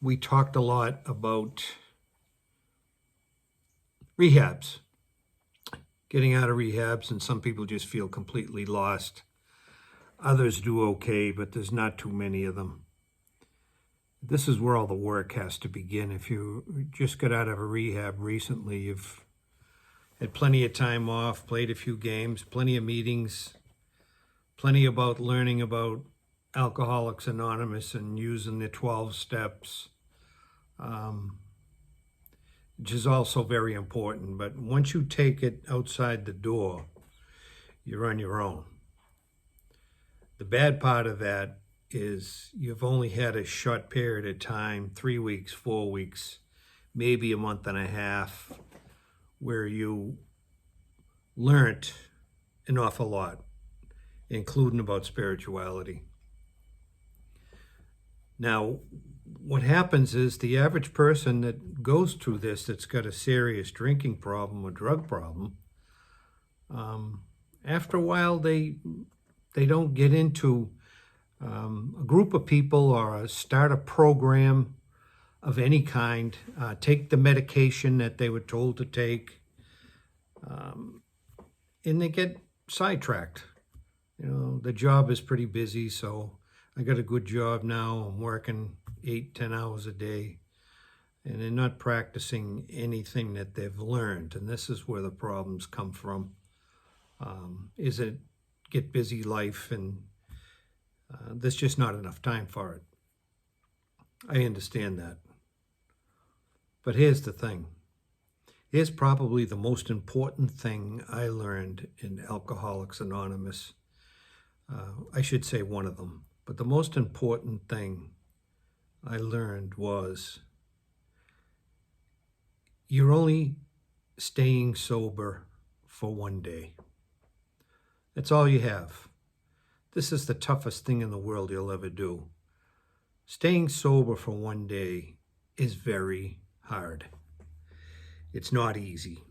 we talked a lot about rehabs, getting out of rehabs, and some people just feel completely lost. Others do okay, but there's not too many of them. This is where all the work has to begin. If you just got out of a rehab recently, you've had plenty of time off, played a few games, plenty of meetings, plenty about learning about Alcoholics Anonymous and using the 12 steps, which is also very important. But once you take it outside the door, you're on your own. The bad part of that is you've only had a short period of time, 3 weeks, 4 weeks, maybe a month and a half, where you learned an awful lot, including about spirituality. Now, what happens is the average person that goes through this, that's got a serious drinking problem or drug problem, after a while they don't get into a group of people or start a program of any kind, take the medication that they were told to take, and they get sidetracked. You know, the job is pretty busy, so I got a good job now. I'm working 8-10 hours a day, and they're not practicing anything that they've learned. And this is where the problems come from, is it get busy life, and there's just not enough time for it. I understand that. But here's the thing. Here's probably the most important thing I learned in Alcoholics Anonymous. I should say one of them. But the most important thing I learned was you're only staying sober for one day. That's all you have. This is the toughest thing in the world you'll ever do. Staying sober for one day is very hard. It's not easy.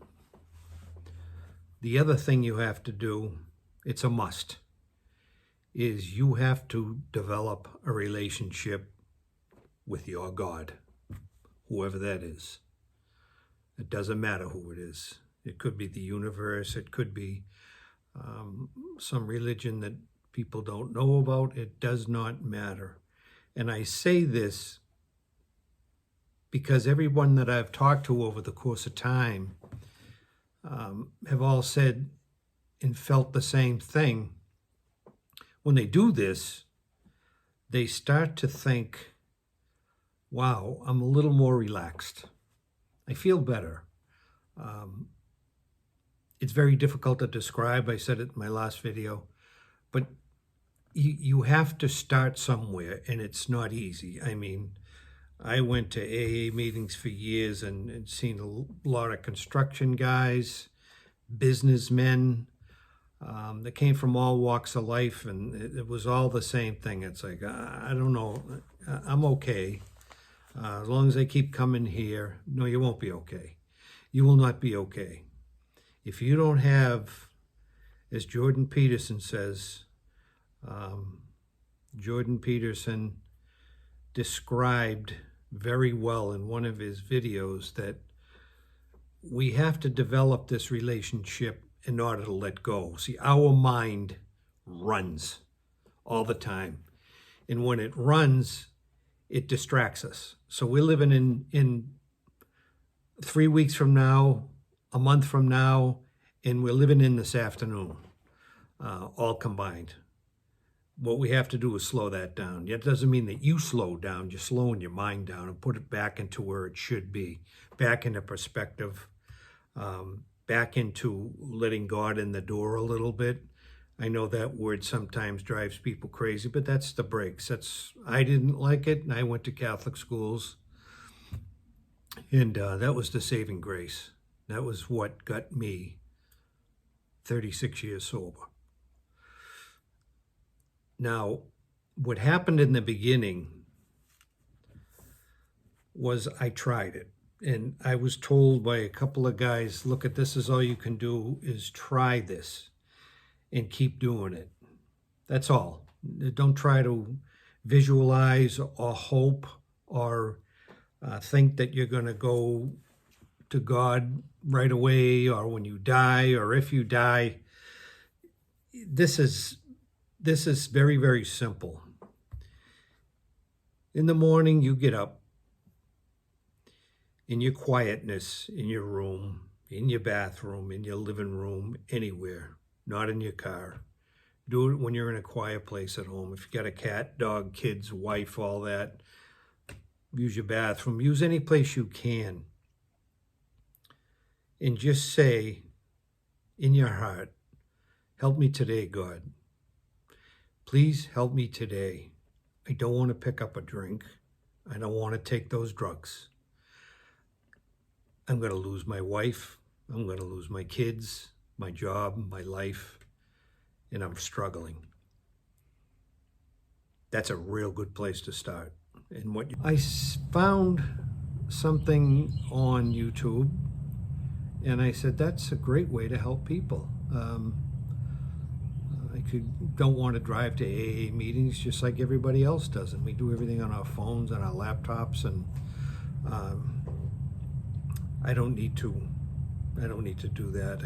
The other thing you have to do, it's a must, is you have to develop a relationship with your God, whoever that is. It doesn't matter who it is. It could be the universe. It could be some religion that people don't know about. It does not matter. And I say this because everyone that I've talked to over the course of time have all said and felt the same thing. When they do this, they start to think, wow, I'm a little more relaxed. I feel better. It's very difficult to describe. I said it in my last video, but you have to start somewhere, and it's not easy. I mean, I went to AA meetings for years and seen a lot of construction guys, businessmen, that came from all walks of life, and it was all the same thing. It's like, I don't know, I'm okay. As long as I keep coming here. No, you won't be okay. You will not be okay. If you don't have, as Jordan Peterson says, Jordan Peterson described very well in one of his videos that we have to develop this relationship in order to let go. See, our mind runs all the time. And when it runs, it distracts us. So we're living in 3 weeks from now, a month from now, and we're living in this afternoon, all combined. What we have to do is slow that down. That doesn't mean that you slow down. You're slowing your mind down and put it back into where it should be, back into perspective, back into letting God in the door a little bit. I know that word sometimes drives people crazy, but that's the breaks. I didn't like it, and I went to Catholic schools, and that was the saving grace. That was what got me 36 years sober. Now, what happened in the beginning was I tried it. And I was told by a couple of guys, look, at this is all you can do is try this and keep doing it. That's all. Don't try to visualize or hope or think that you're going to go to God right away, or when you die, or if you die. This is very, very simple. In the morning, you get up in your quietness, in your room, in your bathroom, in your living room, anywhere, not in your car. Do it when you're in a quiet place at home. If you got a cat, dog, kids, wife, all that, use your bathroom. Use any place you can. And just say in your heart, help me today, God. Please help me today. I don't want to pick up a drink. I don't want to take those drugs. I'm going to lose my wife. I'm going to lose my kids, my job, my life, and I'm struggling. That's a real good place to start. And I found something on YouTube, and I said, that's a great way to help people. Don't want to drive to AA meetings just like everybody else does, and we do everything on our phones and our laptops, and I don't need to do that.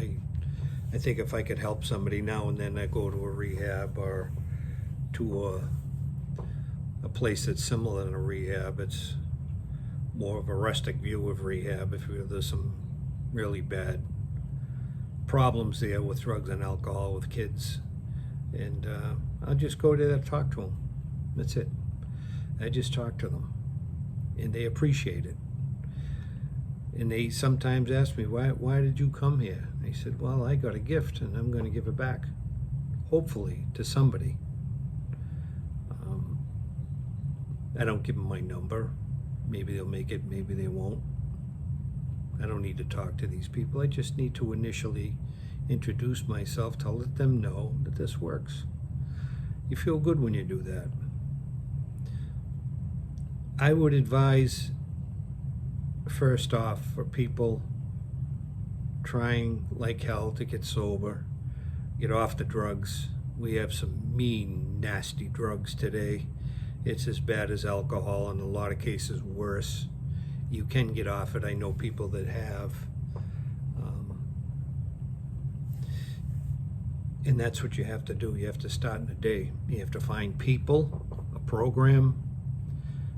I think if I could help somebody now and then, I go to a rehab or to a place that's similar to a rehab. It's more of a rustic view of rehab if there's some really bad problems there with drugs and alcohol with kids. And I'll just go there to talk to them. That's it. I just talk to them, and they appreciate it. And they sometimes ask me, why did you come here? I said, well, I got a gift, and I'm going to give it back, hopefully, to somebody. I don't give them my number. Maybe they'll make it, maybe they won't. I don't need to talk to these people. I just need to initially introduce myself to let them know that this works. You feel good when you do that. I would advise, first off, for people trying like hell to get sober, get off the drugs. We have some mean, nasty drugs today. It's as bad as alcohol, in a lot of cases worse. You can get off it. I know people that have. And that's what you have to do. You have to start in the day. You have to find people, a program,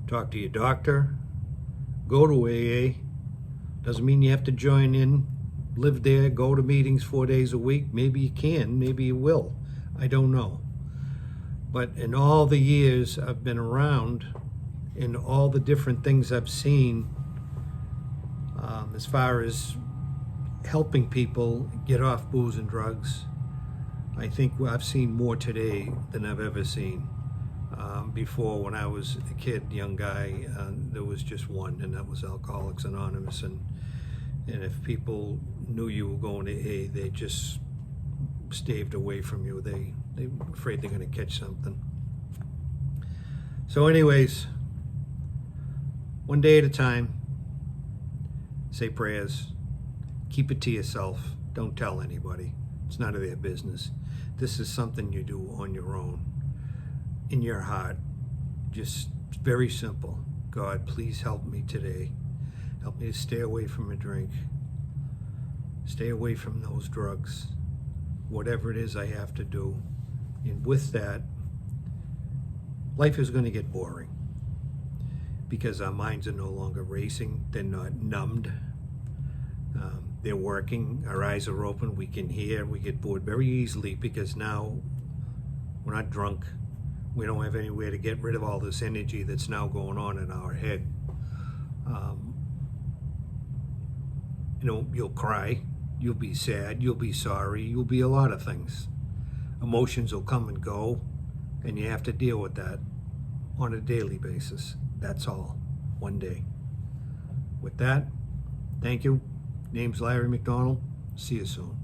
talk to your doctor, go to AA. Doesn't mean you have to join in, live there, go to meetings 4 days a week. Maybe you can, maybe you will. I don't know. But in all the years I've been around, in all the different things I've seen, as far as helping people get off booze and drugs, I think I've seen more today than I've ever seen. Before, when I was a kid, young guy, there was just one, and that was Alcoholics Anonymous. And if people knew you were going to AA, they just staved away from you. They were afraid they're going to catch something. So anyways, one day at a time, say prayers, keep it to yourself, don't tell anybody. It's none of their business. This is something you do on your own, in your heart. Just very simple. God, please help me today. Help me to stay away from a drink. Stay away from those drugs. Whatever it is I have to do. And with that, life is going to get boring, because our minds are no longer racing. They're not numbed. They're working. Our eyes are open. We can hear. We get bored very easily because now we're not drunk. We don't have anywhere to get rid of all this energy that's now going on in our head. You'll cry. You'll be sad. You'll be sorry. You'll be a lot of things. Emotions will come and go, and you have to deal with that on a daily basis. That's all. One day. With that, thank you. Name's Larry McDonald. See you soon.